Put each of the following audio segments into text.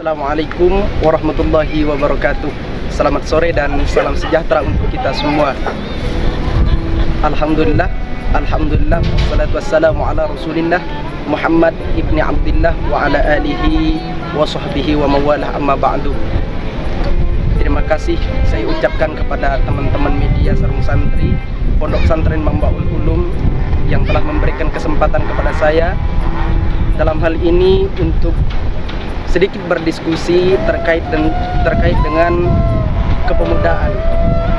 Assalamualaikum warahmatullahi wabarakatuh. Selamat sore dan salam sejahtera untuk kita semua. Alhamdulillah, wassalatu wassalamu ala rasulillah Muhammad ibni Abdillah wa ala alihi wa sahbihi wa mawalah, amma ba'du. Terima kasih saya ucapkan kepada teman-teman media Sarung Santri Pondok Pesantren Mambaul Ulum yang telah memberikan kesempatan kepada saya dalam hal ini untuk sedikit berdiskusi terkait dengan kepemudaan,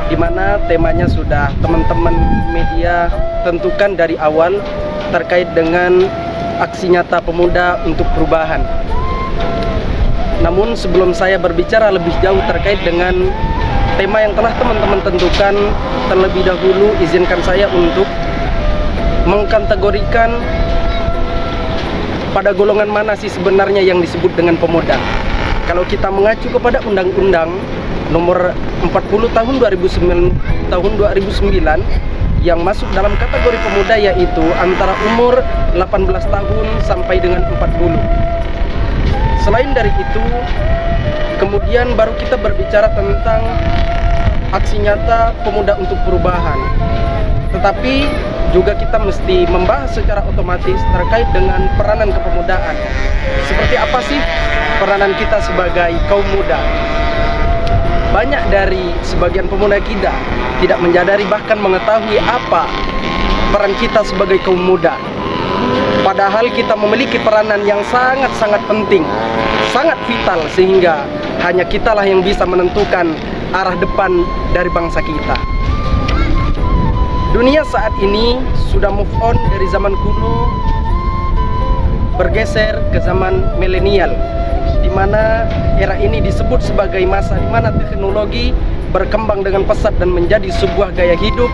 di mana temanya sudah teman-teman media tentukan dari awal terkait dengan aksi nyata pemuda untuk perubahan. Namun sebelum saya berbicara lebih jauh terkait dengan tema yang telah teman-teman tentukan, terlebih dahulu izinkan saya untuk mengkategorikan pada golongan mana sih sebenarnya yang disebut dengan pemuda. Kalau kita mengacu kepada Undang-Undang Nomor 40 tahun 2009 yang masuk dalam kategori pemuda, yaitu antara umur 18 tahun sampai dengan 40. Selain dari itu, kemudian baru kita berbicara tentang aksi nyata pemuda untuk perubahan. Tetapi juga kita mesti membahas secara otomatis terkait dengan peranan kepemudaan. Seperti apa sih peranan kita sebagai kaum muda? Banyak dari sebagian pemuda kita tidak menyadari bahkan mengetahui apa peran kita sebagai kaum muda. Padahal kita memiliki peranan yang sangat-sangat penting, sangat vital, sehingga hanya kitalah yang bisa menentukan arah depan dari bangsa kita. Dunia saat ini sudah move on dari zaman kuno, bergeser ke zaman milenial, di mana era ini disebut sebagai masa di mana teknologi berkembang dengan pesat dan menjadi sebuah gaya hidup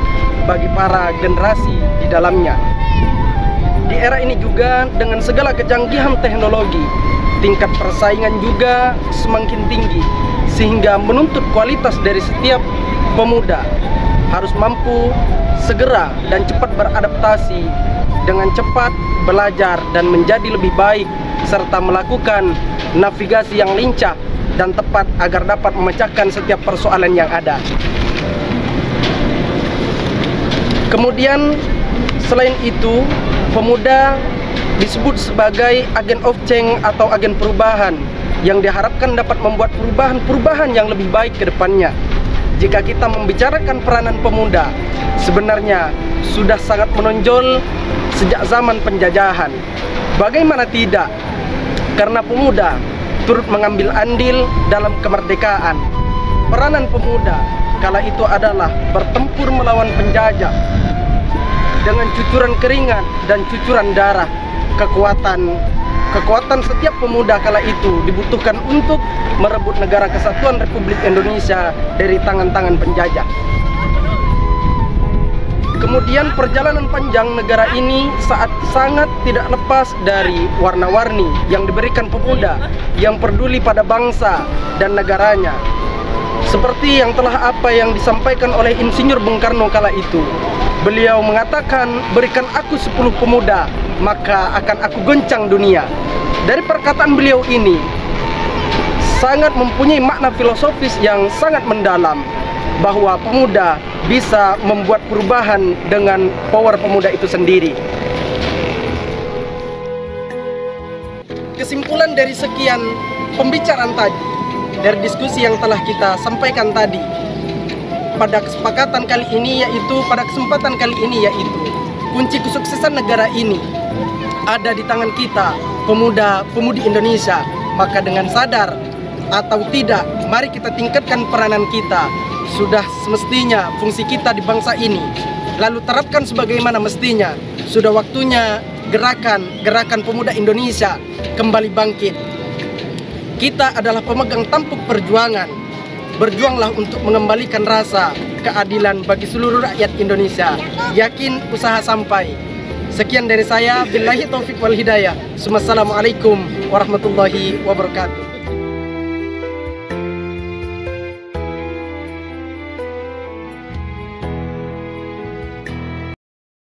bagi para generasi di dalamnya. Di era ini juga dengan segala kecanggihan teknologi, tingkat persaingan juga semakin tinggi, sehingga menuntut kualitas dari setiap pemuda harus mampu segera dan cepat beradaptasi, dengan cepat belajar dan menjadi lebih baik, serta melakukan navigasi yang lincah dan tepat agar dapat memecahkan setiap persoalan yang ada. Kemudian selain itu, pemuda disebut sebagai agen of change atau agen perubahan yang diharapkan dapat membuat perubahan yang lebih baik ke depannya. Jika kita membicarakan peranan pemuda, sebenarnya sudah sangat menonjol sejak zaman penjajahan. Bagaimana tidak? Karena pemuda turut mengambil andil dalam kemerdekaan. Peranan pemuda kala itu adalah bertempur melawan penjajah dengan cucuran keringat dan cucuran darah. Kekuatan setiap pemuda kala itu dibutuhkan untuk merebut negara kesatuan Republik Indonesia dari tangan-tangan penjajah. Kemudian perjalanan panjang negara ini sangat tidak lepas dari warna-warni yang diberikan pemuda yang peduli pada bangsa dan negaranya. Seperti yang disampaikan oleh Insinyur Bung Karno kala itu. Beliau mengatakan, berikan aku 10 pemuda, maka akan aku goncang dunia. Dari perkataan beliau ini sangat mempunyai makna filosofis yang sangat mendalam, bahwa pemuda bisa membuat perubahan dengan power pemuda itu sendiri. Kesimpulan dari sekian pembicaraan tadi, dari diskusi yang telah kita sampaikan tadi, pada kesempatan kali ini yaitu kunci kesuksesan negara ini ada di tangan kita, pemuda-pemudi Indonesia. Maka dengan sadar atau tidak, mari kita tingkatkan peranan kita. Sudah semestinya fungsi kita di bangsa ini, lalu terapkan sebagaimana mestinya. Sudah waktunya gerakan pemuda Indonesia kembali bangkit. Kita adalah pemegang tampuk perjuangan. Berjuanglah untuk mengembalikan rasa keadilan bagi seluruh rakyat Indonesia. Yakin usaha sampai. Sekian dari saya, billahi taufik wal hidayah. Wassalamualaikum warahmatullahi wabarakatuh.